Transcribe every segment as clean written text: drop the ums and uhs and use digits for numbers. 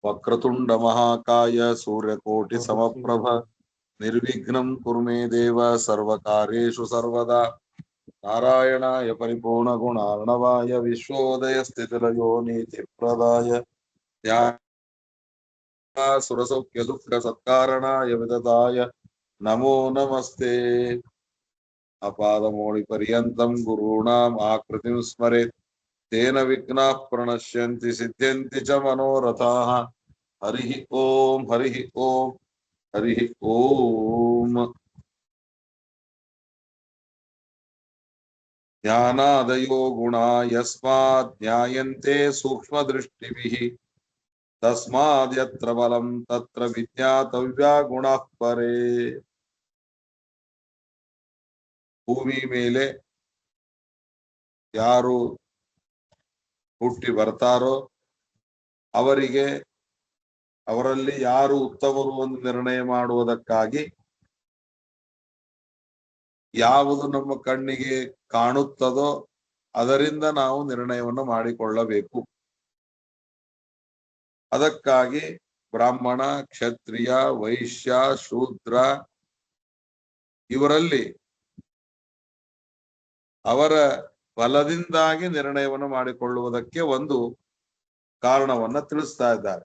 ವಕ್ರತುಂಡ ಮಹಾಕಾಯ ಸೂರ್ಯಕೋಟಿ ಸಮಪ್ರಭ ನಿರ್ವಿಘ್ನಂ ಕುರು ಮೇ ದೇವ ಸರ್ವಕಾರ್ಯೇಷು ಸರ್ವದಾ ನಾರಾಯಣಾಯ ಪರಿಪೂರ್ಣ ಗುಣಾರ್ಣವಾಯ ವಿಶ್ವೋದಯ ಸ್ಥಿತಿಲಯೋ ನೀತಿಪ್ರದಾಯ ಸುರಸೌಖ್ಯ ದುಃಖ ಸತ್ಕಾರಣಾಯ ವಿದದಾಯ ನಮೋ ನಮಸ್ತೆ. ಅಪಾದಮೌಳಿ ಪರ್ಯಂತಂ ಗುರುಣಾಂ ಆಕೃತಿಂ ಸ್ಮರೇತ್ ತೇನ ವಿಘ್ನಾಃ ಪ್ರಣಶ್ಯಂತಿ ಸಿದ್ಧ್ಯಂತಿ ಚ ಮನೋರಥಾಃ. ಹರಿ ಓಂ ಹರಿ ಓಂ ಹರಿ ಓಂ. ಜ್ಞಾನಾದಯೋ ಗುಣಾ ಯಸ್ಮಾತ್ ಜ್ಞಾಯಂತೆ ಸೂಕ್ಷ್ಮ ದೃಷ್ಟಿಭಿಃ ತಸ್ಮಾದ್ ಯತ್ರ ಬಲಂ ತತ್ರ ವಿಜ್ಞಾತವ್ಯಾ ಗುಣಃ ಪರೇ. ಭೂಮಿ ಮೇಲೆ ಯಾರು ಹುಟ್ಟಿ ಬರ್ತಾರೋ ಅವರಿಗೆ ಅವರಲ್ಲಿ ಯಾರು ಉತ್ತಮರು ಎಂದು ನಿರ್ಣಯ ಮಾಡುವುದಕ್ಕಾಗಿ ಯಾವುದು ನಮ್ಮ ಕಣ್ಣಿಗೆ ಕಾಣುತ್ತದೋ ಅದರಿಂದ ನಾವು ನಿರ್ಣಯವನ್ನು ಮಾಡಿಕೊಳ್ಳಬೇಕು. ಅದಕ್ಕಾಗಿ ಬ್ರಾಹ್ಮಣ, ಕ್ಷತ್ರಿಯ, ವೈಶ್ಯ, ಶೂದ್ರ ಇವರಲ್ಲಿ ಅವರ ಬಲದಿಂದಾಗಿ ನಿರ್ಣಯವನ್ನು ಮಾಡಿಕೊಳ್ಳುವುದಕ್ಕೆ ಒಂದು ಕಾರಣವನ್ನ ತಿಳಿಸ್ತಾ ಇದ್ದಾರೆ.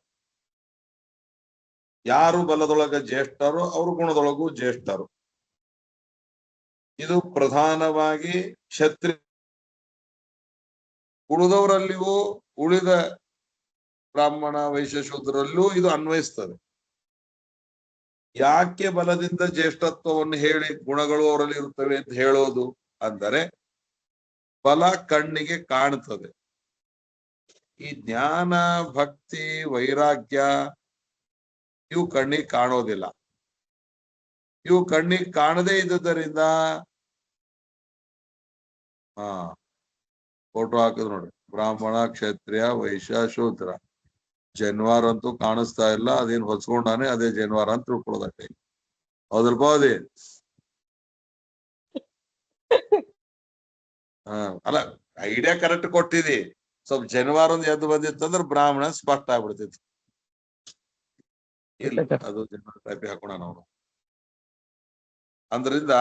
ಯಾರು ಬಲದೊಳಗ ಜ್ಯೇಷ್ಠರು ಅವರು ಗುಣದೊಳಗೂ ಜ್ಯೇಷ್ಠರು. ಇದು ಪ್ರಧಾನವಾಗಿ ಕ್ಷತ್ರಿಯ. ಉಳಿದವರಲ್ಲಿಯೂ ಉಳಿದ ಬ್ರಾಹ್ಮಣ, ವೈಶ್ಯ, ಶೂದ್ರಲ್ಲೂ ಇದು ಅನ್ವಯಿಸ್ತದೆ. ಯಾಕೆ ಬಲದಿಂದ ಜ್ಯೇಷ್ಠತ್ವವನ್ನು ಹೇಳಿ ಗುಣಗಳು ಅವರಲ್ಲಿ ಇರುತ್ತವೆ ಅಂತ ಹೇಳೋದು ಅಂದರೆ ಬಲ ಕಣ್ಣಿಗೆ ಕಾಣುತ್ತದೆ. ಈ ಜ್ಞಾನ, ಭಕ್ತಿ, ವೈರಾಗ್ಯ ಇವು ಕಣ್ಣಿಗೆ ಕಾಣೋದಿಲ್ಲ. ಇವು ಕಣ್ಣಿಗೆ ಕಾಣದೇ ಇದ್ದುದರಿಂದ ಫೋಟೋ ಹಾಕಿದ್ರು ನೋಡಿ, ಬ್ರಾಹ್ಮಣ, ಕ್ಷತ್ರಿಯ, ವೈಶ್ಯ, ಶೂದ್ರ. ಜನ್ವಾರ ಅಂತೂ ಕಾಣಿಸ್ತಾ ಇಲ್ಲ, ಅದೇನ್ ಹೊಚ್ಕೊಂಡಾನೆ ಅದೇ ಜನ್ವಾರ ಅಂತ ತಿಳ್ಕೊಳ್ಳೋದಕ್ಕೆ. ಹೌದಲ್ಪ ಅದೇ ಅಲ್ಲ, ಐಡಿಯಾ ಕರೆಕ್ಟ್ ಕೊಟ್ಟಿದಿ. ಸ್ವಲ್ಪ ಜನ್ವಾರ ಒಂದು ಎದ್ದು ಬಂದಿತ್ತಂದ್ರೆ ಬ್ರಾಹ್ಮಣ ಸ್ಪಷ್ಟ ಆಗ್ಬಿಡ್ತಿತ್ತು. ಇಲ್ಲ ಅದು ಜನ್ವಾರ ಟೈಪಿ ಹಾಕೋಣ ನಾವು. ಅಂದ್ರಿಂದ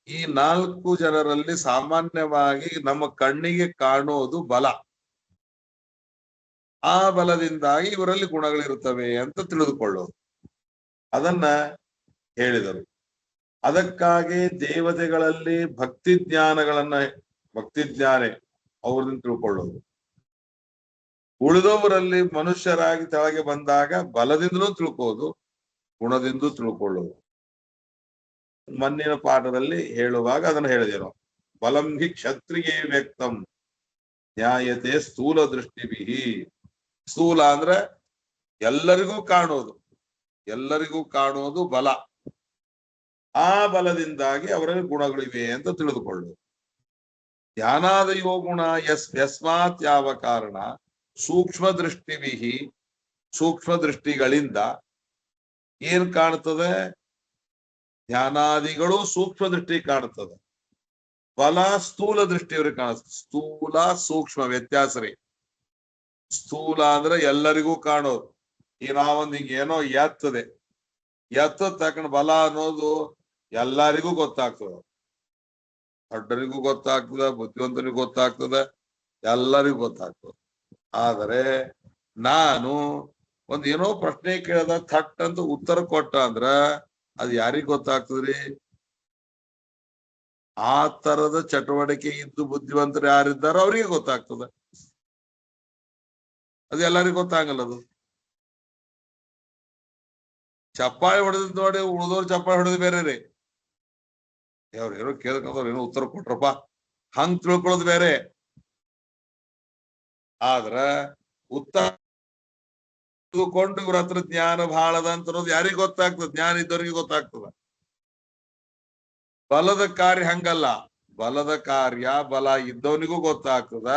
ಈ 4 ಜನರಲ್ಲಿ ಸಾಮಾನ್ಯವಾಗಿ ನಮ್ಮ ಕಣ್ಣಿಗೆ ಕಾಣುವುದು ಬಲ. ಆ ಬಲದಿಂದಾಗಿ ಇವರಲ್ಲಿ ಗುಣಗಳಿರುತ್ತವೆ ಅಂತ ತಿಳಿದುಕೊಳ್ಳೋದು, ಅದನ್ನ ಹೇಳಿದರು. ಅದಕ್ಕಾಗಿ ದೇವತೆಗಳಲ್ಲಿ ಭಕ್ತಿ ಜ್ಞಾನೆ ಅವ್ರನ್ನ ತಿಳ್ಕೊಳ್ಳೋದು. ಉಳಿದವರಲ್ಲಿ ಮನುಷ್ಯರಾಗಿ ತೆಳಗೆ ಬಂದಾಗ ಬಲದಿಂದಲೂ ತಿಳ್ಕೋದು, ಗುಣದಿಂದಲೂ ತಿಳ್ಕೊಳ್ಳೋದು. ಮಣ್ಣಿನ ಪಾಠದಲ್ಲಿ ಹೇಳುವಾಗ ಅದನ್ನು ಹೇಳಿದೆವು. ಬಲಂ ಹಿ ಕ್ಷತ್ರಿಯೇ ವ್ಯಕ್ತಂ ನ್ಯಾಯತೆ ಸ್ಥೂಲ ದೃಷ್ಟಿಭಿಹಿ. ಸ್ಥೂಲ ಅಂದ್ರೆ ಎಲ್ಲರಿಗೂ ಕಾಣೋದು ಬಲ. ಆ ಬಲದಿಂದಾಗಿ ಅವರಲ್ಲಿ ಗುಣಗಳಿವೆ ಅಂತ ತಿಳಿದುಕೊಳ್ಳೋದು. ಜ್ಞಾನಾದಯೋ ಗುಣ ಯಸ್ಮಾತ್ ಯಾವ ಕಾರಣ ಸೂಕ್ಷ್ಮ ದೃಷ್ಟಿಭಿಹಿ, ಸೂಕ್ಷ್ಮ ದೃಷ್ಟಿಗಳಿಂದ ಏನ್ ಕಾಣ್ತದೆ? ಜ್ಞಾನಾದಿಗಳು ಸೂಕ್ಷ್ಮ ದೃಷ್ಟಿ ಕಾಣುತ್ತದೆ. ಬಲ ಸ್ಥೂಲ ದೃಷ್ಟಿಯವ್ರಿಗೆ ಕಾಣಿಸ್ತದೆ. ಸ್ಥೂಲ ಸೂಕ್ಷ್ಮ ವ್ಯತ್ಯಾಸ ರೀ. ಸ್ಥೂಲ ಅಂದ್ರೆ ಎಲ್ಲರಿಗೂ ಕಾಣೋದು. ಈ ನಾವೊಂದು ಹಿಂಗ ಏನೋ ಎತ್ತದೆ ತಕ್ಕಂಡು ಬಲ ಅನ್ನೋದು ಎಲ್ಲರಿಗೂ ಗೊತ್ತಾಗ್ತದೆ. ದೊಡ್ಡರಿಗೂ ಗೊತ್ತಾಗ್ತದೆ, ಬುದ್ಧಿವಂತರಿಗೂ ಗೊತ್ತಾಗ್ತದೆ, ಎಲ್ಲರಿಗೂ ಗೊತ್ತಾಗ್ತದೆ. ಆದರೆ ನಾನು ಒಂದ್ ಏನೋ ಪ್ರಶ್ನೆ ಕೇಳಿದ ಥಟ್ ಅಂತ ಉತ್ತರ ಕೊಟ್ಟ ಅಂದ್ರ ಅದು ಯಾರಿಗ್ ಗೊತ್ತಾಗ್ತದ್ರಿ? ಆ ತರದ ಚಟುವಟಿಕೆ ಇದ್ದು ಬುದ್ಧಿವಂತರು ಯಾರಿದ್ದಾರೋ ಅವ್ರಿಗೆ ಗೊತ್ತಾಗ್ತದೆ. ಅದು ಎಲ್ಲರಿಗೂ ಗೊತ್ತಾಗಲ್ಲ. ಅದು ಚಪ್ಪಾಳಿ ಹೊಡೆದ್ ನೋಡಿ ಉಳಿದವ್ರು ಚಪ್ಪಾಳಿ ಹೊಡೆದ್ ಬೇರೆ ರೀ. ಅವ್ರು ಏನೋ ಕೇಳ್ಕೊಂಡ್ರು ಏನೋ ಉತ್ತರ ಕೊಟ್ರಪ್ಪ ಹಂಗ್ ತಿಳ್ಕೊಳ್ಳೋದು ಬೇರೆ. ಆದ್ರ ಉತ್ತರ ಕೊಂಡು ಇವ್ರ ಹತ್ರ ಜ್ಞಾನ ಬಹಳದ ಅಂತ ಅನ್ನೋದು ಯಾರಿಗ್ ಗೊತ್ತಾಗ್ತದೆ? ಜ್ಞಾನ ಇದ್ದವ್ರಿಗೆ ಗೊತ್ತಾಗ್ತದ. ಬಲದ ಕಾರ್ಯ ಹಂಗಲ್ಲ. ಬಲದ ಕಾರ್ಯ ಬಲ ಇದ್ದವನಿಗೂ ಗೊತ್ತಾಗ್ತದ,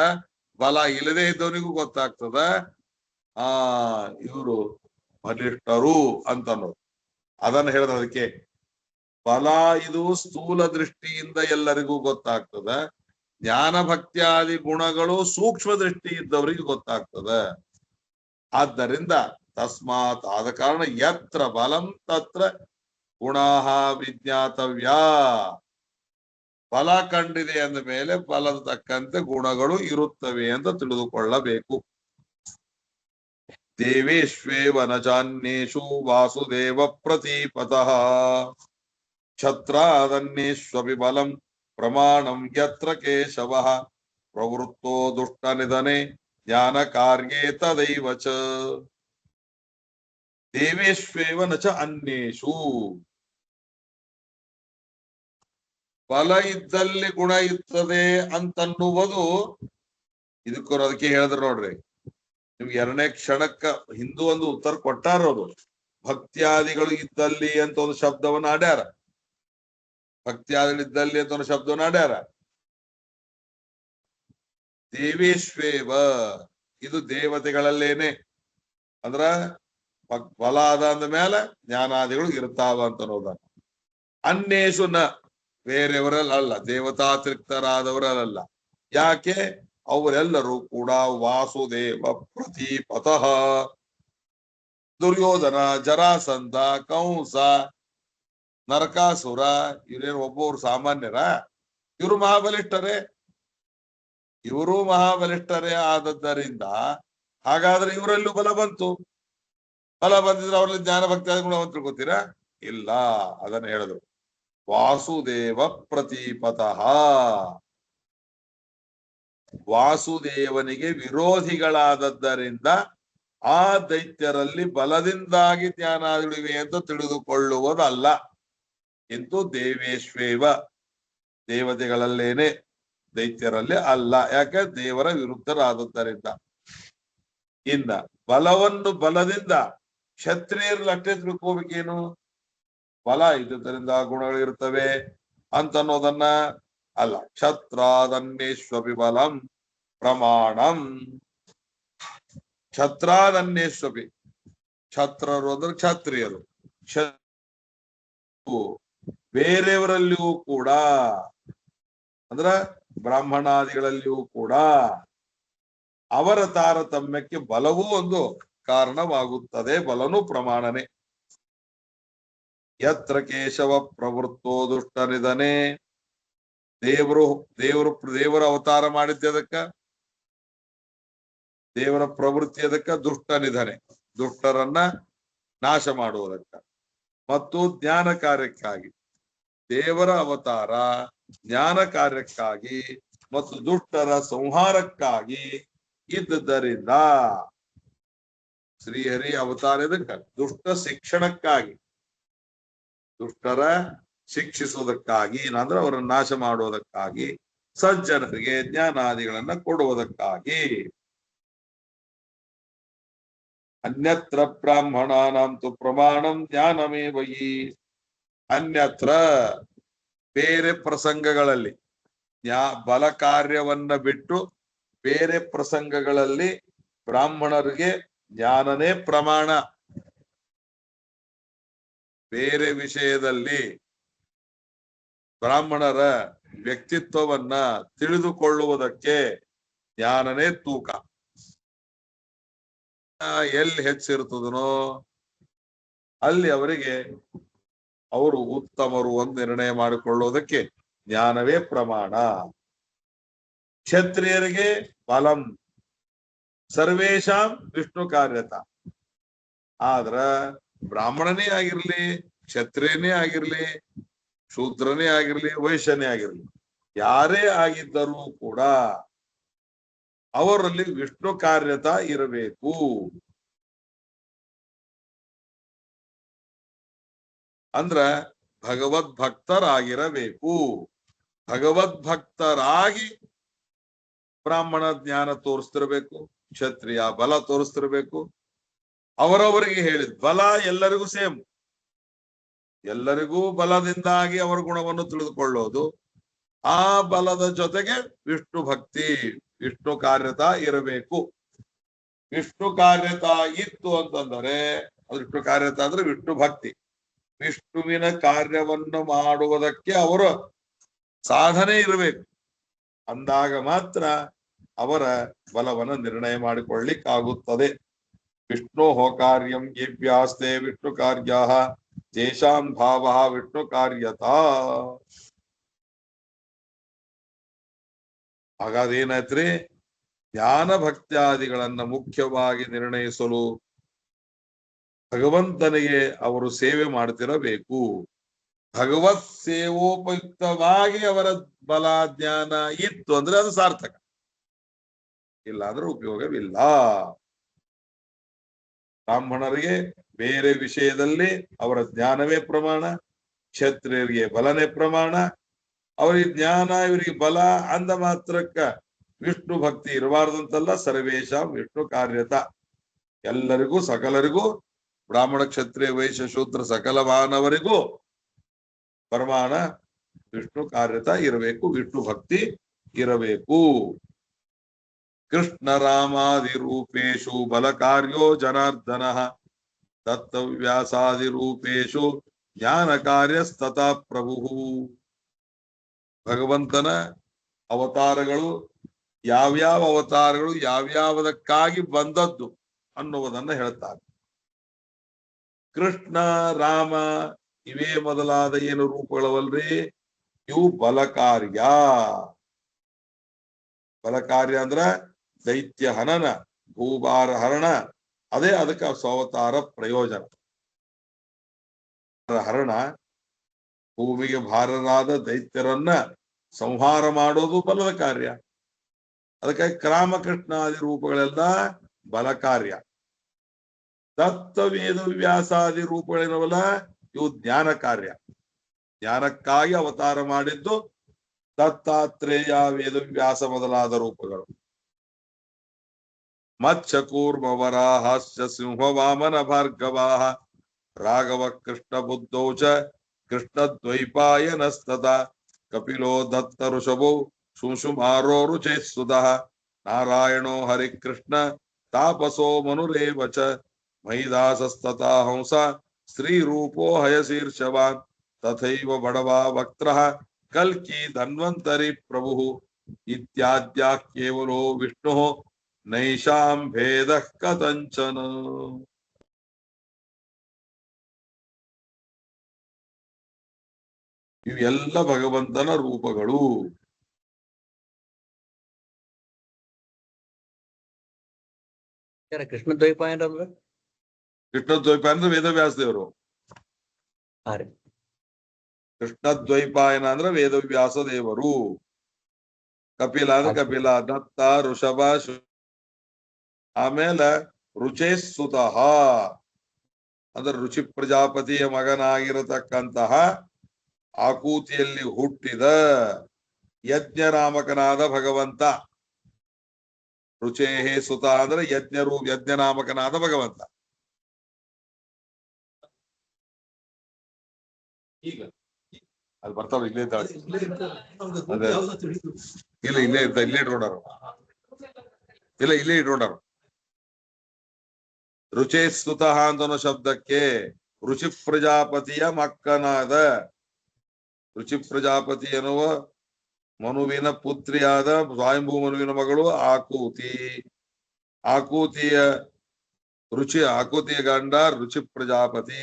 ಬಲ ಇಲ್ಲದೆ ಇದ್ದವನಿಗೂ ಗೊತ್ತಾಗ್ತದ. ಇವರು ಬಲಿಷ್ಠರು ಅಂತ ಅನ್ನೋದು ಅದನ್ನ ಹೇಳಿದ. ಅದಕ್ಕೆ ಬಲ ಇದು ಸ್ಥೂಲ ದೃಷ್ಟಿಯಿಂದ ಎಲ್ಲರಿಗೂ ಗೊತ್ತಾಗ್ತದ. ಜ್ಞಾನ ಭಕ್ತ್ಯಾದಿ ಗುಣಗಳು ಸೂಕ್ಷ್ಮ ದೃಷ್ಟಿ ಇದ್ದವರಿಗೆ ಗೊತ್ತಾಗ್ತದ. ಆದ್ದರಿಂದ ತಸ್ಮಾತ್ ಆದ ಕಾರಣ ಯತ್ರ ಬಲಂ ತತ್ರ ಗುಣಾಹ ವಿಜ್ಞಾತವ್ಯ. ಫಲ ಕಂಡಿದೆ ಅಂದ ಮೇಲೆ ಫಲದ ತಕ್ಕಂತೆ ಗುಣಗಳು ಇರುತ್ತವೆ ಅಂತ ತಿಳಿದುಕೊಳ್ಳಬೇಕು. ದೇವೇಶ್ವೇವ ನ ಚಾನ್ಯೇಷು ವಾಸುದೇವ ಪ್ರತೀಪತಃ ಛತ್ರಾದನ್ಯೇಷ್ವಪಿ ಬಲಂ ಪ್ರಮಾಣಂ ಯತ್ರ ಕೇಶವಃ ಪ್ರವೃತ್ತೋ ದುಷ್ಟ ನಿಧನೆ ಜ್ಞಾನ ಕಾರ್ಯೇ ತದೈವ ಚ. ದೇವೇಶ್ವೇವ ನ ಚ ಅನ್ಯೇಷು. ಫಲ ಇದ್ದಲ್ಲಿ ಗುಣ ಇರ್ತದೆ ಅಂತನ್ನುವುದು ಅದಕ್ಕೆ ಹೇಳಿದ್ರು ನೋಡ್ರಿ. ನಿಮ್ಗೆ 2ನೇ ಕ್ಷಣಕ್ಕ ಹಿಂದೂ ಒಂದು ಉತ್ತರ ಕೊಟ್ಟಾರವರು. ಭಕ್ತ್ಯಾದಿಗಳು ಇದ್ದಲ್ಲಿ ಅಂತ ಒಂದು ಶಬ್ದವನ್ನು ಆಡ್ಯಾರ. ಭಕ್ತ್ಯಾದಿಗಳಿದ್ದಲ್ಲಿ ಅಂತ ಒಂದು ಶಬ್ದವನ್ನು ಆಡ್ಯಾರ. ದೇವೇಶ್ವೇವ ಇದು ದೇವತೆಗಳಲ್ಲೇನೆ. ಅಂದ್ರ ಫಲ ಆದ ಅಂದ ಮೇಲೆ ಜ್ಞಾನಾದಿಗಳು ಇರ್ತಾವ ಅಂತ ಅನ್ನೋದ. ಅನ್ಯೇಷು ನ ಬೇರೆಯವರಲ್ಲ, ದೇವತಾತಿರಿಕ್ತರಾದವರಲ್ಲ. ಯಾಕೆ? ಅವರೆಲ್ಲರೂ ಕೂಡ ವಾಸುದೇವ ಪ್ರತೀಪತಃ. ದುರ್ಯೋಧನ, ಜರಾಸಂಧ, ಕಂಸ, ನರಕಾಸುರ ಇವರೇನು ಒಬ್ಬೊಬ್ರು ಸಾಮಾನ್ಯರ? ಇವರು ಮಹಾಬಲಿಷ್ಠರೇ. ಇವರು ಮಹಾಬಲಿಷ್ಠರೇ ಆದದ್ದರಿಂದ ಹಾಗಾದ್ರೆ ಇವರಲ್ಲೂ ಬಲ ಬಂತು. ಬಲ ಬಂದಿದ್ರೆ ಅವರಲ್ಲಿ ಜ್ಞಾನ ಭಕ್ತಿ ಗುಣವನ್ನು ತಿಳ್ಕೊತೀರಾ? ಇಲ್ಲ. ಅದನ್ನ ಹೇಳಿದ್ರು. ವಾಸುದೇವ ಪ್ರತೀಪತಃ. ವಾಸುದೇವನಿಗೆ ವಿರೋಧಿಗಳಾದದ್ದರಿಂದ ಆ ದೈತ್ಯರಲ್ಲಿ ಬಲದಿಂದಾಗಿ ಜ್ಞಾನಾದಿಗಳಿವೆ ಅಂತ ತಿಳಿದುಕೊಳ್ಳುವುದಲ್ಲ. ಇಂತು ದೇವೇಶ್ವೇವ ದೇವತೆಗಳಲ್ಲೇನೆ, ದೈತ್ಯರಲ್ಲಿ ಅಲ್ಲ. ಯಾಕೆ? ದೇವರ ವಿರುದ್ಧರಾದದ್ದರಿಂದ. ಇನ್ನ ಬಲವನ್ನು ಬಲದಿಂದ ಕ್ಷತ್ರಿಯರಲ್ಲಿ ಅಷ್ಟೇ ತಿಳ್ಕೋಬೇಕೇನು? ಬಲ ಇದ್ದುದರಿಂದ ಗುಣಗಳಿರ್ತವೆ ಅಂತನ್ನೋದನ್ನ ಅಲ್ಲ. ಕ್ಷತ್ರಾದನ್ಯೇಶ್ವಪಿ ಬಲಂ ಪ್ರಮಾಣಂ. ಕ್ಷತ್ರಾದನ್ಯೇಶ್ವಪಿ, ಕ್ಷತ್ರರು ಅಂದ್ರೆ ಕ್ಷತ್ರಿಯರು. ಬೇರೆಯವರಲ್ಲಿಯೂ ಕೂಡ ಅಂದ್ರ ಬ್ರಾಹ್ಮಣಾದಿಗಳಲ್ಲಿಯೂ ಕೂಡ ಅವರ ತಾರತಮ್ಯಕ್ಕೆ ಬಲವೂ ಒಂದು ಕಾರಣವಾಗುತ್ತದೆ. ಬಲನೂ ಪ್ರಮಾಣನೆ. ಯತ್ರ ಕೇಶವ ಪ್ರವೃತ್ತೋ ದುಷ್ಟ ನಿಧನೆ. ದೇವರ ಅವತಾರ ಮಾಡಿದ್ದದಕ್ಕ, ದೇವರ ಪ್ರವೃತ್ತಿ ಅದಕ್ಕ ದುಷ್ಟ ನಿಧನೆ, ದುಷ್ಟರನ್ನ ನಾಶ ಮಾಡುವುದಕ್ಕ. ಮತ್ತು ಜ್ಞಾನ ಕಾರ್ಯಕ್ಕಾಗಿ ದೇವರ ಅವತಾರ ಜ್ಞಾನ ಕಾರ್ಯಕ್ಕಾಗಿ ಮತ್ತು ದುಷ್ಟರ ಸಂಹಾರಕ್ಕಾಗಿ ಇದ್ದುದರಿಂದ ಶ್ರೀಹರಿ ಅವತಾರ ಇದಕ್ಕ ದುಷ್ಟ ಶಿಕ್ಷಣಕ್ಕಾಗಿ, ದುಷ್ಟರ ಶಿಕ್ಷಿಸುವುದಕ್ಕಾಗಿ, ಏನಂದ್ರೆ ಅವರನ್ನು ನಾಶ ಮಾಡುವುದಕ್ಕಾಗಿ, ಸಜ್ಜನರಿಗೆ ಜ್ಞಾನಾದಿಗಳನ್ನ ಕೊಡುವುದಕ್ಕಾಗಿ. ಅನ್ಯತ್ರ ಬ್ರಾಹ್ಮಣಾನಾಂತು ಪ್ರಮಾಣಂ ಜ್ಞಾನಮೇವ ಹಿ. ಅನ್ಯತ್ರ ಬೇರೆ ಪ್ರಸಂಗಗಳಲ್ಲಿ ಬಲ ಕಾರ್ಯವನ್ನ ಬಿಟ್ಟು ಬೇರೆ ಪ್ರಸಂಗಗಳಲ್ಲಿ ಬ್ರಾಹ್ಮಣರಿಗೆ ಜ್ಞಾನನೇ ಪ್ರಮಾಣ. ಬೇರೆ ವಿಷಯದಲ್ಲಿ ಬ್ರಾಹ್ಮಣರ ವ್ಯಕ್ತಿತ್ವವನ್ನ ತಿಳಿದುಕೊಳ್ಳುವುದಕ್ಕೆ ಜ್ಞಾನನೇ ತೂಕ. ಎಲ್ಲಿ ಹೆಚ್ಚಿರ್ತದನೋ ಅಲ್ಲಿ ಅವರಿಗೆ ಅವರು ಉತ್ತಮರು ಒಂದು ನಿರ್ಣಯ ಮಾಡಿಕೊಳ್ಳುವುದಕ್ಕೆ ಜ್ಞಾನವೇ ಪ್ರಮಾಣ. ಕ್ಷತ್ರಿಯರಿಗೆ ಬಲಂ ಸರ್ವೇಶಾಂ ವಿಷ್ಣು ಕಾರ್ಯತ. ಆದ್ರ ಬ್ರಾಹ್ಮಣನೇ ಆಗಿರ್ಲಿ, ಕ್ಷತ್ರಿಯನೇ ಆಗಿರ್ಲಿ, ಶೂದ್ರನೇ ಆಗಿರ್ಲಿ, ವೈಶ್ಯನೇ ಆಗಿರ್ಲಿ, ಯಾರೇ ಆಗಿದ್ದರೂ ಕೂಡ ಅವರಲ್ಲಿ ವಿಷ್ಣು ಕಾರ್ಯತ ಇರಬೇಕು. ಅಂದ್ರ ಭಗವದ್ಭಕ್ತರಾಗಿರಬೇಕು. ಭಗವದ್ಭಕ್ತರಾಗಿ ಬ್ರಾಹ್ಮಣ ಜ್ಞಾನ ತೋರಿಸ್ತಿರ್ಬೇಕು, ಕ್ಷತ್ರಿಯ ಬಲ ತೋರಿಸ್ತಿರ್ಬೇಕು. ಅವರವರಿಗೆ ಹೇಳಿದ್ ಬಲ ಎಲ್ಲರಿಗೂ ಸೇಮ್. ಎಲ್ಲರಿಗೂ ಬಲದಿಂದಾಗಿ ಅವರ ಗುಣವನ್ನು ತಿಳಿದುಕೊಳ್ಳೋದು. ಆ ಬಲದ ಜೊತೆಗೆ ವಿಷ್ಣು ಭಕ್ತಿ, ವಿಷ್ಣು ಕಾರ್ಯತ ಇರಬೇಕು. ವಿಷ್ಣು ಕಾರ್ಯತ ಇತ್ತು ಅಂತಂದರೆ ಅದು ವಿಷ್ಣು ಕಾರ್ಯತ ಅಂದ್ರೆ ವಿಷ್ಣು ಭಕ್ತಿ. ವಿಷ್ಣುವಿನ ಕಾರ್ಯವನ್ನು ಮಾಡುವುದಕ್ಕೆ ಅವರ ಸಾಧನೆ ಇರಬೇಕು. ಅಂದಾಗ ಮಾತ್ರ ಅವರ ಬಲವನ್ನು ನಿರ್ಣಯ ಮಾಡಿಕೊಳ್ಳಿಕ್ಕಾಗುತ್ತದೆ. ವಿಷ್ಣೋ ಕಾರ್ಯಂ ಯೇಭ್ಯಾಸ್ತೆ ವಿಷ್ಣು ಕಾರ್ಯಾಃ ತೇಷಾಂ ಭಾವಃ ವಿಷ್ಣು ಕಾರ್ಯತಾ. ಹಾಗಾದ್ರೆ ಏನಾಯ್ತ್ರಿ, ಧ್ಯಾನ ಭಕ್ತ್ಯಾದಿಗಳನ್ನ ಮುಖ್ಯವಾಗಿ ನಿರ್ಣಯಿಸಲು ಭಗವಂತನಿಗೆ ಅವರು ಸೇವೆ ಮಾಡ್ತಿರಬೇಕು. ಭಗವತ್ ಸೇವೋಪಯುಕ್ತವಾಗಿ ಅವರ ಬಲ ಜ್ಞಾನ ಇತ್ತು ಅಂದ್ರೆ ಅದು ಸಾರ್ಥಕ, ಇಲ್ಲ ಅಂದ್ರೆ ಉಪಯೋಗವಿಲ್ಲ. ಬ್ರಾಹ್ಮಣರಿಗೆ ಬೇರೆ ವಿಷಯದಲ್ಲಿ ಅವರ ಜ್ಞಾನವೇ ಪ್ರಮಾಣ, ಕ್ಷತ್ರಿಯರಿಗೆ ಬಲನೇ ಪ್ರಮಾಣ. ಅವರಿಗೆ ಜ್ಞಾನ ಇವರಿಗೆ ಬಲ ಅಂದ ಮಾತ್ರಕ್ಕ ವಿಷ್ಣು ಭಕ್ತಿ ಇರಬಾರ್ದಂತಲ್ಲ. ಸರ್ವೇಶಾಂ ವಿಷ್ಣು ಕಾರ್ಯತ, ಎಲ್ಲರಿಗೂ ಸಕಲರಿಗೂ, ಬ್ರಾಹ್ಮಣ ಕ್ಷತ್ರಿಯ ವೈಶ್ಯ ಶೂದ್ರ ಸಕಲ ಮಾನವರಿಗೂ ಪ್ರಮಾಣ ವಿಷ್ಣು ಕಾರ್ಯತ ಇರಬೇಕು, ವಿಷ್ಣು ಭಕ್ತಿ ಇರಬೇಕು. ಕೃಷ್ಣ ರಾಮಾದಿ ರೂಪೇಶು ಬಲ ಕಾರ್ಯೋ ಜನಾರ್ದನ ದತ್ತವ್ಯಾಸಾದಿ ರೂಪೇಶು ಜ್ಞಾನ ಕಾರ್ಯಸ್ತಥಾ ಪ್ರಭು. ಭಗವಂತನ ಅವತಾರಗಳು ಯಾವ್ಯಾವ ಅವತಾರಗಳು ಯಾವ್ಯಾವದಕ್ಕಾಗಿ ಬಂದದ್ದು ಅನ್ನುವುದನ್ನ ಹೇಳ್ತಾರೆ. ಕೃಷ್ಣ ರಾಮ ಇವೇ ಮೊದಲಾದ ಏನು ರೂಪಗಳವಲ್ರಿ, ಇವು ಬಲ ಕಾರ್ಯ. ಬಲ ಕಾರ್ಯ ಅಂದ್ರ ದೈತ್ಯ ಹನನ, ಭೂಭಾರ ಹರಣ, ಅದೇ ಅದಕ್ಕೆ ಅವತಾರ ಪ್ರಯೋಜನ. ಹರಣ, ಭೂಮಿಗೆ ಭಾರರಾದ ದೈತ್ಯರನ್ನ ಸಂಹಾರ ಮಾಡೋದು ಬಲದ ಕಾರ್ಯ. ಅದಕ್ಕಾಗಿ ರಾಮಕೃಷ್ಣಾದಿ ರೂಪಗಳೆಲ್ಲ ಬಲ ಕಾರ್ಯ. ದತ್ತ ವೇದ ವ್ಯಾಸಾದಿ ರೂಪಗಳೇನವಲ್ಲ ಇವು ಜ್ಞಾನ ಕಾರ್ಯ. ಜ್ಞಾನಕ್ಕಾಗಿ ಅವತಾರ ಮಾಡಿದ್ದು ದತ್ತಾತ್ರೇಯ, ವೇದವ್ಯಾಸ ಮೊದಲಾದ ರೂಪಗಳು. ಮತ್ಸ್ಯ ಕೂರ್ಮ ವರಾಹಾಸ್ಯ ಸಿಂಹ ವಾಮನ ಭಾರ್ಗವಾಹ ರಾಘವ ಕೃಷ್ಣ ಬುದ್ಧೌ ಚ ಕೃಷ್ಣ ದ್ವೈಪಾಯನಸ್ತತ ಕಪಿಲೋ ದತ್ತ ಋಷಭೋ ಶುಂಶುಮಾರೋ ರುಚೇತ್ಸುತಃ ನಾರಾಯಣೋ ಹರಿಕೃಷ್ಣ ತಾಪಸೋ ಮನುರೇವ ಚ ಮಹಿದಾಸಸ್ತಥಾ ಹಂಸ ಸ್ತ್ರೀರೂಪೋ ಹಯಶೀರ್ಷವಾನ್ ತಥೈವ ಬಡವಾ ವಕ್ತ್ರಃ ಕಲ್ಕಿ ಧನ್ವಂತರಿ ಪ್ರಭು ಇತ್ಯಾದ್ಯಾಃ ಕೇವಲೋ ವಿಷ್ಣುಃ ನೈಷಾಂ ಭೇದಃ ಕಥಂಚನ. ಇವೆಲ್ಲ ಭಗವಂತನ ರೂಪಗಳು. ಕೃಷ್ಣ ದ್ವೈಪಾಯನ ಅಂದ್ರೆ ಕೃಷ್ಣ ದ್ವೈಪಾಯನ ಅಂದ್ರೆ ವೇದವ್ಯಾಸ ದೇವರು. ಕೃಷ್ಣ ದ್ವೈಪಾಯನ ಅಂದ್ರೆ ವೇದವ್ಯಾಸ ದೇವರು. ಕಪಿಲ ಅಂದ್ರೆ ಕಪಿಲ, ದತ್ತ, ಋಷಭ, ಆಮೇಲೆ ರುಚೇಸುತಃ ಅಂದ್ರೆ ರುಚಿ ಪ್ರಜಾಪತಿಯ ಮಗನಾಗಿರತಕ್ಕಂತಹ ಆಕೂತಿಯಲ್ಲಿ ಹುಟ್ಟಿದ ಯಜ್ಞನಾಮಕನಾದ ಭಗವಂತ. ರುಚೇಹೇ ಸುತ ಅಂದ್ರೆ ಯಜ್ಞನಾಮಕನಾದ ಭಗವಂತ. ಈಗ ಅದು ಬರ್ತಾವ, ಇಲ್ಲೇ ಇದ್ದಾಳೆ. ಇಲ್ಲ ಇಲ್ಲೇ ಇಟ್ಕೊಂಡಾರ, ಇಲ್ಲ ಇಲ್ಲೇ ಇಟ್ಕೊಂಡಾರ. ರುಚೇಸ್ತುತಃ ಅಂತನೋ ಶಬ್ದಕ್ಕೆ ರುಚಿ ಪ್ರಜಾಪತಿಯ ಮಕ್ಕನಾದ, ರುಚಿ ಪ್ರಜಾಪತಿ ಎನ್ನುವ ಮನುವಿನ ಪುತ್ರಿಯಾದ ಸ್ವಯಂಭೂ ಮನುವಿನ ಮಗಳು ಆಕೂತಿ. ಆಕೂತಿಯ ಗಂಡ ರುಚಿ ಪ್ರಜಾಪತಿ.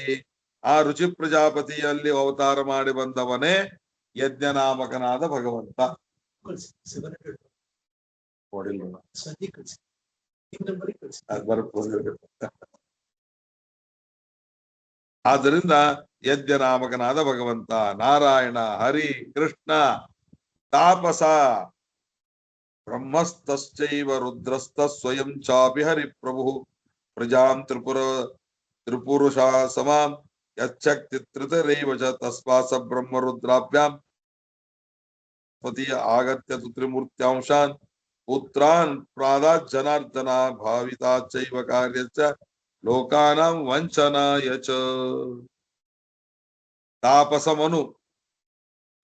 ಆ ರುಚಿ ಪ್ರಜಾಪತಿಯಲ್ಲಿ ಅವತಾರ ಮಾಡಿ ಬಂದವನೇ ಯಜ್ಞನಾಮಕನಾದ ಭಗವಂತ. ಆದ್ದರಿಂದ ಯಜ್ಞನಾಮಕನಾದ ಭಗವಂತ ನಾರಾಯಣ, ಹರಿ, ಕೃಷ್ಣ, ತಾಪಸ, ಬ್ರಹ್ಮಸ್ತಶ್ಚೈವ ರುದ್ರಸ್ತ ಸ್ವಯಂ ಚಾಪಿ ಹರಿ ಪ್ರಭು ಪ್ರಜಾಂ ತ್ರಿಪುರುಷ ಸಮಾಂ ಯಚ್ಛಕ್ತಿ ತ್ರಿತರೇವ ಚ ತಸ್ಮಾತ್ ಸ ಬ್ರಹ್ಮ ರುದ್ರಾಭ್ಯಾಂ ಪತಿಯ ಆಗತ್ಯ ತ್ರಿಮೂರ್ತ್ಯಾಂಶಾನ್ ಪುತ್ರಾನ್ ಪ್ರಾದಾತ್ ಜನಾರ್ದನ ಭಾವಿತಾ ಚೈವ ಕಾರ್ಯಚ್ಚ ಲೋಕಾನಾಂ ವಂಚನಾಯ ಚ. ತಾಪಸ ಮನು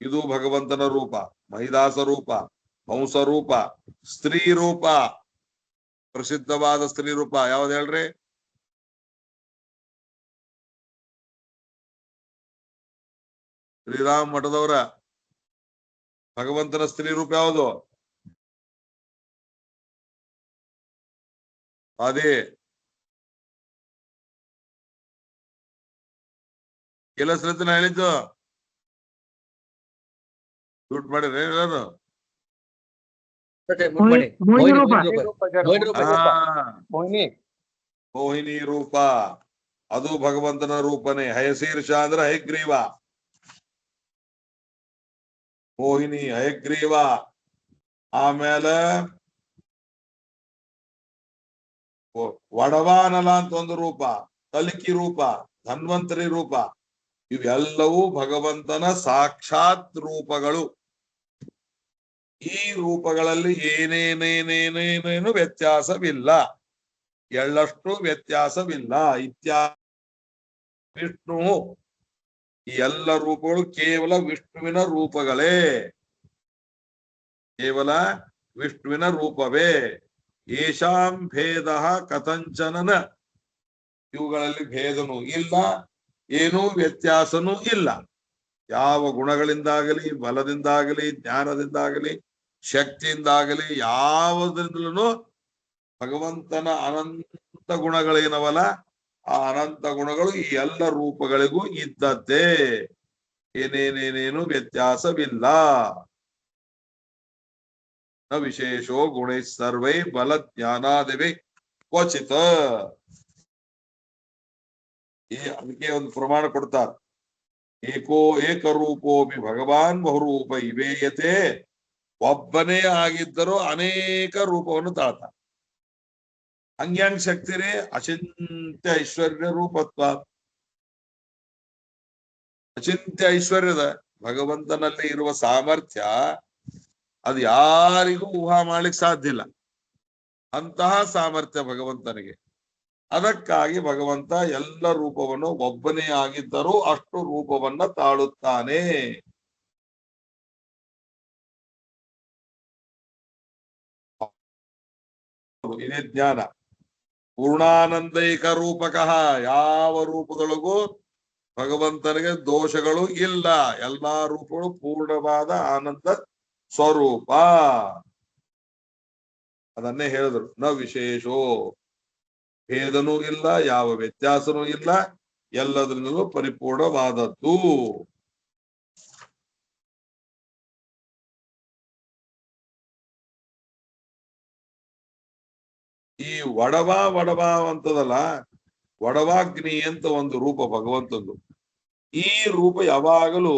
ಇದು ಭಗವಂತನ ರೂಪ. ಮಹಿದಾಸ ರೂಪ, ಹಂಸ ರೂಪ, ಸ್ತ್ರೀ ರೂಪ. ಪ್ರಸಿದ್ಧವಾದ ಸ್ತ್ರೀ ರೂಪ ಯಾವ್ದು ಹೇಳ್ರಿ? ಶ್ರೀರಾಮ್ ಮಠದವರ ಭಗವಂತನ ಸ್ತ್ರೀ ರೂಪ ಯಾವುದು? ಅದೇ ಕೆಲಸ ನಾ ಹೇಳಿದ್ದು ಶೂಟ್ ಮಾಡಿರಿ ಎಲ್ಲಾರು. ಮೋಹಿನಿ ರೂಪ ಅದು ಭಗವಂತನ ರೂಪನೇ. ಹಯಶೀರ್ಷ ಅಂದ್ರೆ ಹಯಗ್ರೀವ. ಮೋಹಿನಿ ಹಯಗ್ರೀವ. ಆಮೇಲೆ ವಡವಾನಲ ಅಂತ ಒಂದು ರೂಪ, ಕಲಿಕಿ ರೂಪ, ಧನ್ವಂತರಿ ರೂಪ. ಇವೆಲ್ಲವೂ ಭಗವಂತನ ಸಾಕ್ಷಾತ್ ರೂಪಗಳು. ಈ ರೂಪಗಳಲ್ಲಿ ಏನೇನೇನೇನೇನೇನು ವ್ಯತ್ಯಾಸವಿಲ್ಲ, ಎಳ್ಳಷ್ಟು ವ್ಯತ್ಯಾಸವಿಲ್ಲ. ವಿಷ್ಣು, ಈ ಎಲ್ಲ ರೂಪಗಳು ಕೇವಲ ವಿಷ್ಣುವಿನ ರೂಪಗಳೇ, ಕೇವಲ ವಿಷ್ಣುವಿನ ರೂಪವೇ. ಏಷಾಂ ಭೇದ ಕಥಂಚನನ, ಇವುಗಳಲ್ಲಿ ಭೇದನೂ ಇಲ್ಲ, ಏನೂ ವ್ಯತ್ಯಾಸನೂ ಇಲ್ಲ. ಯಾವ ಗುಣಗಳಿಂದಾಗಲಿ, ಬಲದಿಂದಾಗಲಿ, ಜ್ಞಾನದಿಂದಾಗಲಿ, ಶಕ್ತಿಯಿಂದಾಗಲಿ, ಯಾವುದರಿಂದಲೂ ಭಗವಂತನ ಅನಂತ ಗುಣಗಳೇನವಲ್ಲ, ಆ ಅನಂತ ಗುಣಗಳು ಈ ಎಲ್ಲ ರೂಪಗಳಿಗೂ ಇದ್ದದ್ದೇ. ಏನೇನೇನೇನು ವ್ಯತ್ಯಾಸವಿಲ್ಲ. ನ ವಿಶೇಷೋ ಗುಣೈ ಸರ್ವೈ ಬಲ ಜ್ಞಾನಾದಿವೇ ಕ್ವಚಿತ. ಅದಕ್ಕೆ ಒಂದು ಪ್ರಮಾಣ ಕೊಡ್ತಾರೆ. ಏಕರೂಪೋಪಿ ಭಗವಾನ್ ಬಹುರೂಪ ಇವೇಯತೆ. ಒಬ್ಬನೇ ಆಗಿದ್ದರೂ ಅನೇಕ ರೂಪವನ್ನು ತಾಳ್ತ. ಹಂಗ್ಯಾಂಗ್ ಶಕ್ತಿ ರೀ? ಅಚಿಂತ್ಯ ಐಶ್ವರ್ಯ ರೂಪತ್ವ. ಅಚಿಂತ್ಯ ಐಶ್ವರ್ಯದ ಭಗವಂತನಲ್ಲಿ ಇರುವ ಸಾಮರ್ಥ್ಯ ಅದು ಯಾರಿಗೂ ಊಹಾ ಮಾಡ್ಲಿಕ್ಕೆ ಸಾಧ್ಯ ಇಲ್ಲ. ಅಂತಹ ಸಾಮರ್ಥ್ಯ ಭಗವಂತನಿಗೆ. ಅದಕ್ಕಾಗಿ ಭಗವಂತ ಎಲ್ಲ ರೂಪವನ್ನು ಒಬ್ಬನೇ ಆಗಿದ್ದರೂ ಅಷ್ಟು ರೂಪವನ್ನ ತಾಳುತ್ತಾನೆ. ಇದೇ ಜ್ಞಾನ. ಪೂರ್ಣಾನಂದೈಕ ರೂಪಕಃ. ಯಾವ ರೂಪದೊಳಗೂ ಭಗವಂತನಿಗೆ ದೋಷಗಳು ಇಲ್ಲ. ಎಲ್ಲಾ ರೂಪಗಳು ಪೂರ್ಣವಾದ ಆನಂದ ಸ್ವರೂಪ. ಅದನ್ನೇ ಹೇಳಿದ್ರು. ನ ವಿಶೇಷೋ, ಭೇದನೂ ಇಲ್ಲ, ಯಾವ ವ್ಯತ್ಯಾಸನೂ ಇಲ್ಲ, ಎಲ್ಲದರಿಂದಲೂ ಪರಿಪೂರ್ಣವಾದದ್ದು. ಈ ವಡವ ಅಂತದಲ್ಲ, ವಡವಾಗ್ನಿ ಅಂತ ಒಂದು ರೂಪ ಭಗವಂತಂದು. ಈ ರೂಪ ಯಾವಾಗಲೂ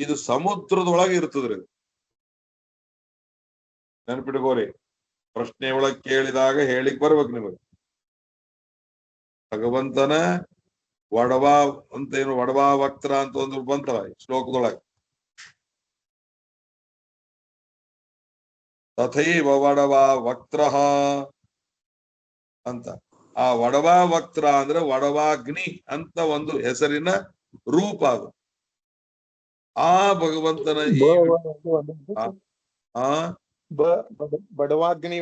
ಇದು ಸಮುದ್ರದೊಳಗೆ ಇರ್ತದ್ರಿ. ನೆನಪಿಟ್ಕೋರಿ, ಪ್ರಶ್ನೆ ಒಳಗೆ ಕೇಳಿದಾಗ ಹೇಳಿಕ್ ಬರ್ಬೇಕು ನಿಮಗೆ. ಭಗವಂತನ ವಡವ ಅಂತ ಏನು, ವಡವಾ ವಕ್ರ ಅಂತ ಒಂದು ಬಂತಲ್ಲ ಶ್ಲೋಕದೊಳಗೆ. ತಥೈವ ವಡವಾ ವಕ್ರ ಅಂತ. ಆ ವಡವಾ ವಕ್ರ ಅಂದ್ರೆ ವಡವಾಗ್ನಿ ಅಂತ ಒಂದು ಹೆಸರಿನ ರೂಪ ಅದು. ಆ ಭಗವಂತನ ಬಡವಾಗ್ನಿ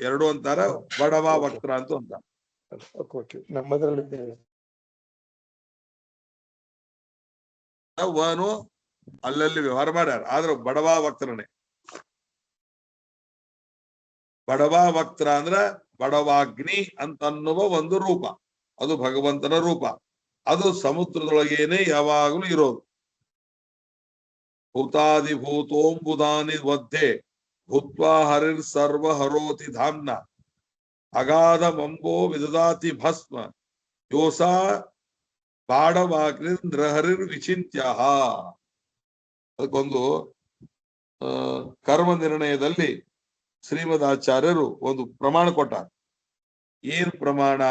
ಎರಡು ಅಂತಾರ, ವಡವಾ ವಕ್ರ ಅಂತ ಅಂತ. ವನು ಅಲ್ಲಲ್ಲಿ ವ್ಯವಹಾರ ಮಾಡ್ಯಾರ, ಆದ್ರೆ ಬಡವಾ ವಕ್ರನೇ. ಬಡವಾ ವಕ್ರ ಅಂದ್ರ ಬಡವಾಗ್ನಿ ಅಂತ ಅನ್ನುವ ಒಂದು ರೂಪ. ಅದು ಭಗವಂತನ ರೂಪ. ಅದು ಸಮುದ್ರದೊಳಗೇನೆ ಯಾವಾಗಲೂ ಇರೋದು. ಭೂತಾದಿಭೂತೋಂಬುದಾನಿ ವದ್ದೆ ಭೂತ್ವಾ ಹರಿರ್ ಸರ್ವ ಹರೋತಿ ಧಾಮ್ನ ಅಗಾಧ ಮಂಬೋ ವಿದದಾತಿ ಭಸ್ಮ ಯೋಸಾ ಬಾಡವಾಗ್ನಿಂದ್ರ ಹರಿರ್ ವಿಚಿಂತ್ಯ. ಅದಕ್ಕೊಂದು ಕರ್ಮ ನಿರ್ಣಯದಲ್ಲಿ ಶ್ರೀಮದಾಚಾರ್ಯರು ಒಂದು ಪ್ರಮಾಣ ಕೊಟ್ಟಾರ. ಏನ್ ಪ್ರಮಾಣ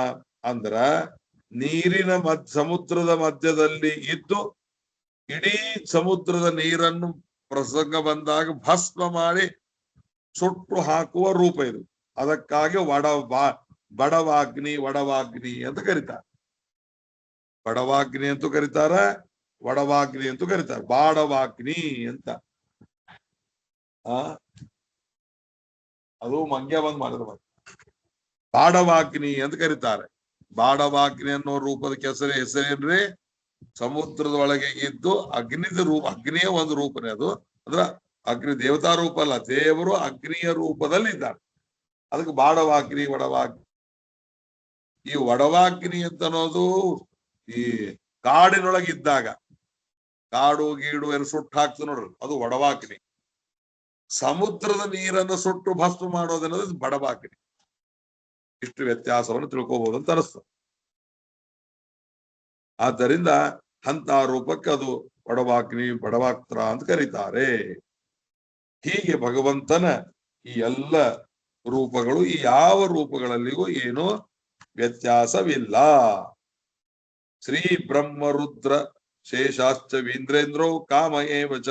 ಅಂದ್ರ, ನೀರಿನ ಸಮುದ್ರದ ಮಧ್ಯದಲ್ಲಿ ಇದ್ದು ಇಡೀ ಸಮುದ್ರದ ನೀರನ್ನು ಪ್ರಸಂಗ ಬಂದಾಗ ಭಸ್ಮ ಮಾಡಿ ಸುಟ್ಟು ಹಾಕುವ ರೂಪ ಇದು. ಅದಕ್ಕಾಗಿ ಬಡವಾಗ್ನಿ ಅಂತ ಕರೀತಾರೆ. ಬಡವಾಗ್ನಿ ಅಂತೂ ಕರೀತಾರ, ವಡವಾಗ್ನಿ ಅಂತೂ ಕರೀತಾರೆ, ಬಾಡವಾಗ್ನಿ ಅಂತ. ಅದು ಮಂಗ್ಯ ಬಂದ್ ಮಾಡಿದ್ರು. ಬಾಡವಾಗ್ನಿ ಅಂತ ಕರೀತಾರೆ. ಬಾಡವಾಗ್ನಿ ಅನ್ನೋ ರೂಪದ ಹೆಸರೇನ್ರಿ? ಸಮುದ್ರದ ಒಳಗೆ ಇದ್ದು ಅಗ್ನಿದ ರೂಪ. ಅಗ್ನಿಯ ಒಂದು ರೂಪನೇ ಅದು. ಅಂದ್ರ ಅಗ್ನಿ ದೇವತಾ ರೂಪ ಅಲ್ಲ, ದೇವರು ಅಗ್ನಿಯ ರೂಪದಲ್ಲಿ ಇದ್ದಾರೆ. ಅದಕ್ಕೆ ಬಾಡವಾಗ್ನಿ, ವಡವಾಗ್ನಿ. ಈ ವಡವಾಗ್ನಿ ಅಂತ ಅನ್ನೋದು ಈ ಕಾಡಿನೊಳಗಿದ್ದಾಗ ಕಾಡು ಗೀಡು ಏನು ಸುಟ್ಟು ಹಾಕ್ತು ನೋಡ್ರಿ, ಅದು ಒಡವಾಗ್ನಿ. ಸಮುದ್ರದ ನೀರನ್ನು ಸುಟ್ಟು ಭಸ್ಮ ಮಾಡೋದನ್ನೋದು ಬಡವಾಗ್ನಿ. ಇಷ್ಟು ವ್ಯತ್ಯಾಸವನ್ನು ತಿಳ್ಕೋಬಹುದು ಅಂತ ಅನಿಸ್ತದೆ. ಆದ್ದರಿಂದ ಅಂತ ರೂಪಕ್ಕೆ ಅದು ಒಡವಾಗ್ನಿ, ಬಡವಾಕ್ತ್ರ ಅಂತ ಕರೀತಾರೆ. ಹೀಗೆ ಭಗವಂತನ ಈ ಎಲ್ಲ ರೂಪಗಳು ಈ ಯಾವ ರೂಪಗಳಲ್ಲಿಗೂ ಏನೂ ವ್ಯತ್ಯಾಸವಿಲ್ಲ. ಶ್ರೀ ಬ್ರಹ್ಮ ರುದ್ರ ಶೇಷಾಶ್ಚ ವೀಂದ್ರೇಂದ್ರೋ ಕಾಮ ಏವಚ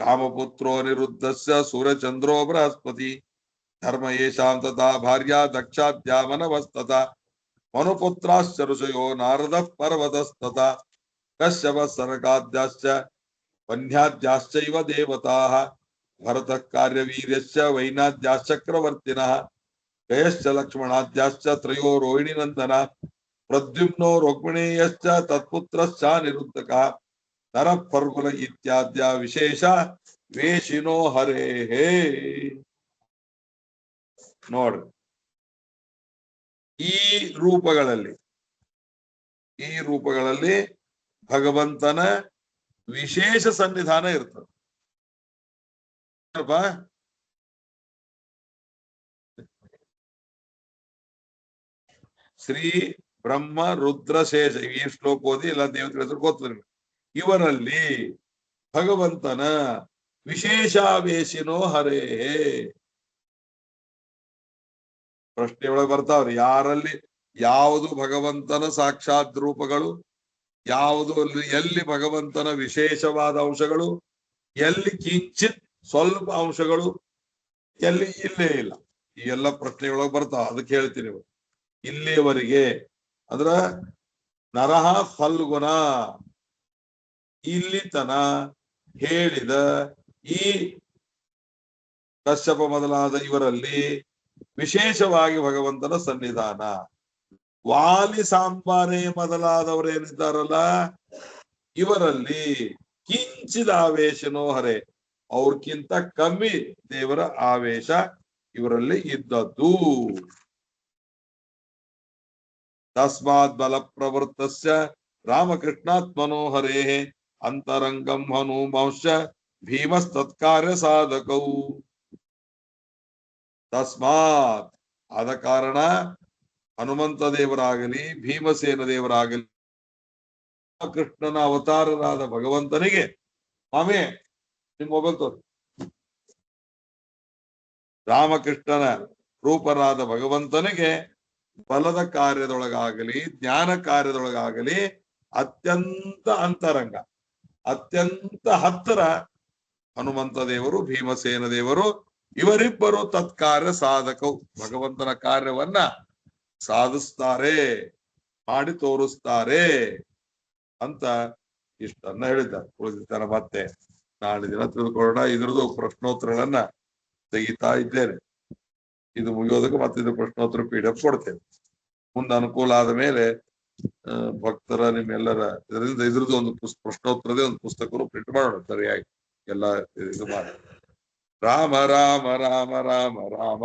ಕಾಮಪುತ್ರೋ ನಿರುದ್ಧಸ್ಯ ಸೂರ್ಯಚಂದ್ರೋ ಬೃಹಸ್ಪತಿ ಧರ್ಮ ಯೇಷಾಂ ತಥಾ ಭಾರ್ಯಾ ದಕ್ಷಾದ್ಯಾ ಮನವಸ್ತತಾ ಮನುಪುತ್ರಾಶ್ಚ ಋಷಯೋ ನಾರದ ಪರ್ವತಸ್ತತಾ ಕಶ್ಯಪ ಸನಕಾದ್ಯಾಶ್ಚ ವನ್ಯಾದ್ಯಾಶ್ಚೈವ ದೇವತಾಃ ಭರತ ಕಾರ್ಯವೀರ್ಯಶ್ಚ ವೈನಾದ್ಯಾಶ್ಚಕ್ರವರ್ತಿನಃ ಗಯಶ್ಚ ಲಕ್ಷ್ಮಣಾದ್ಯಾಶ್ಚ ತ್ರಯೋ ರೋಹಿಣಿ ನಂದನ ಪ್ರದ್ಯುಮ್ನೋ ರುಕ್ಮಿಣೇಯಶ್ಚ ತತ್ಪುತ್ರಶ್ಚ ನಿರುದ್ಧಕಃ ನರ ಫರ್ಗುಲ ಇತ್ಯಾದ್ಯ ವಿಶೇಷ ವೇಷಿನೋ ಹರೇಹೇ. ನೋಡ್ರಿ, ಈ ರೂಪಗಳಲ್ಲಿ ಭಗವಂತನ ವಿಶೇಷ ಸನ್ನಿಧಾನ ಇರ್ತದೆ. ಶ್ರೀ ಬ್ರಹ್ಮ ರುದ್ರ ಶೇಷ ಈ ಶ್ಲೋಕ ಓದಿ ಎಲ್ಲ ದೇವತೆಗಳ ಹೆಸರು ಗೊತ್ತಿಲ್ಲ. ಇವರಲ್ಲಿ ಭಗವಂತನ ವಿಶೇಷಾವೇಶಿನೋ ಹರೇಹೇ. ಪ್ರಶ್ನೆ ಒಳಗೆ ಬರ್ತಾವ್ರಿ, ಯಾರಲ್ಲಿ ಯಾವುದು ಭಗವಂತನ ಸಾಕ್ಷಾತ್ ರೂಪಗಳು, ಯಾವುದು ಎಲ್ಲಿ ಭಗವಂತನ ವಿಶೇಷವಾದ ಅಂಶಗಳು, ಎಲ್ಲಿ ಕಿಂಚಿತ್ ಸ್ವಲ್ಪ ಅಂಶಗಳು, ಎಲ್ಲಿ ಇಲ್ಲೇ ಇಲ್ಲ. ಈ ಎಲ್ಲ ಪ್ರಶ್ನೆಗಳೊಳಗೆ ಬರ್ತಾವ. ಅದಕ್ಕೆ ಹೇಳ್ತೀನಿ, ಇಲ್ಲಿಯವರೆಗೆ ಅಂದ್ರ ನರಹ ಫಲ್ಗುಣ ಇಲ್ಲಿ ತನ ಹೇಳಿದ ಈ ಕಶ್ಯಪ ಮೊದಲಾದ ಇವರಲ್ಲಿ ವಿಶೇಷವಾಗಿ ಭಗವಂತನ ಸನ್ನಿಧಾನ. ವಾಲಿ ಸಾಂಬಾರೆ ಮೊದಲಾದವರೇನಿದ್ದಾರಲ್ಲ ಇವರಲ್ಲಿ ಕಿಂಚಿದ ಆವೇಶನೋ ಹರೆ, ಅವ್ರಕ್ಕಿಂತ ಕಮ್ಮಿ ದೇವರ ಆವೇಶ ಇವರಲ್ಲಿ ಇದ್ದದ್ದು. ತಸ್ಮಾತ್ ಬಲ ಪ್ರವೃತ್ತಸ್ಯ ರಾಮಕೃಷ್ಣಾತ್ಮನೋ ಹರೇಃ ಅಂತರಂಗಂ ಹನುಮಾಂಶ ಭೀಮಸ್ತತ್ಕಾರ್ಯ ಸಾಧಕೌ. ತಸ್ಮಾತ್ ಆದ ಕಾರಣ ಹನುಮಂತ ದೇವರಾಗಲಿ ಭೀಮಸೇನ ದೇವರಾಗಲಿ ಕೃಷ್ಣನ ಅವತಾರರಾದ ಭಗವಂತನಿಗೆ ಮಾಮೇ ನಿಮ್ ಮೊಬೈಲ್ ತೋರಿ, ರಾಮಕೃಷ್ಣನ ರೂಪರಾದ ಭಗವಂತನಿಗೆ ಬಲದ ಕಾರ್ಯದೊಳಗಾಗಲಿ ಜ್ಞಾನ ಕಾರ್ಯದೊಳಗಾಗಲಿ ಅತ್ಯಂತ ಅಂತರಂಗ, ಅತ್ಯಂತ ಹತ್ತಿರ ಹನುಮಂತ ದೇವರು ಭೀಮಸೇನ ದೇವರು ಇವರಿಬ್ಬರು ತತ್ಕಾರ್ಯ ಸಾಧಕವು. ಭಗವಂತನ ಕಾರ್ಯವನ್ನ ಸಾಧಿಸ್ತಾರೆ, ಮಾಡಿ ತೋರಿಸ್ತಾರೆ ಅಂತ ಇಷ್ಟನ್ನ ಹೇಳಿದ್ದಾರೆ. ಉಳಿದಿರ್ತಾರ ಮತ್ತೆ ನಾಳೆ ದಿನ ತಿಳ್ಕೊಳ್ಳೋಣ. ಇದ್ರದ್ದು ಪ್ರಶ್ನೋತ್ತರಗಳನ್ನ ತೆಗಿತಾ ಇದ್ದೇನೆ. ಇದು ಮುಗಿಯೋದಕ್ಕೆ ಮತ್ತೆ ಇದು ಪ್ರಶ್ನೋತ್ತರ PDF ಕೊಡ್ತೇನೆ. ಮುಂದೆ ಅನುಕೂಲ ಆದ ಮೇಲೆ ಭಕ್ತರ ನಿಮ್ಮೆಲ್ಲರ ಇದರಿಂದ ಇದ್ರದ್ದು ಒಂದು ಪ್ರಶ್ನೋತ್ತರದೇ ಒಂದು ಪುಸ್ತಕನು ಪ್ರಿಂಟ್ ಮಾಡೋಣ ಸರಿಯಾಗಿ ಎಲ್ಲ ಇದು ಮಾಡಿ. ರಾಮ ರಾಮ ರಾಮ ರಾಮ ರಾಮ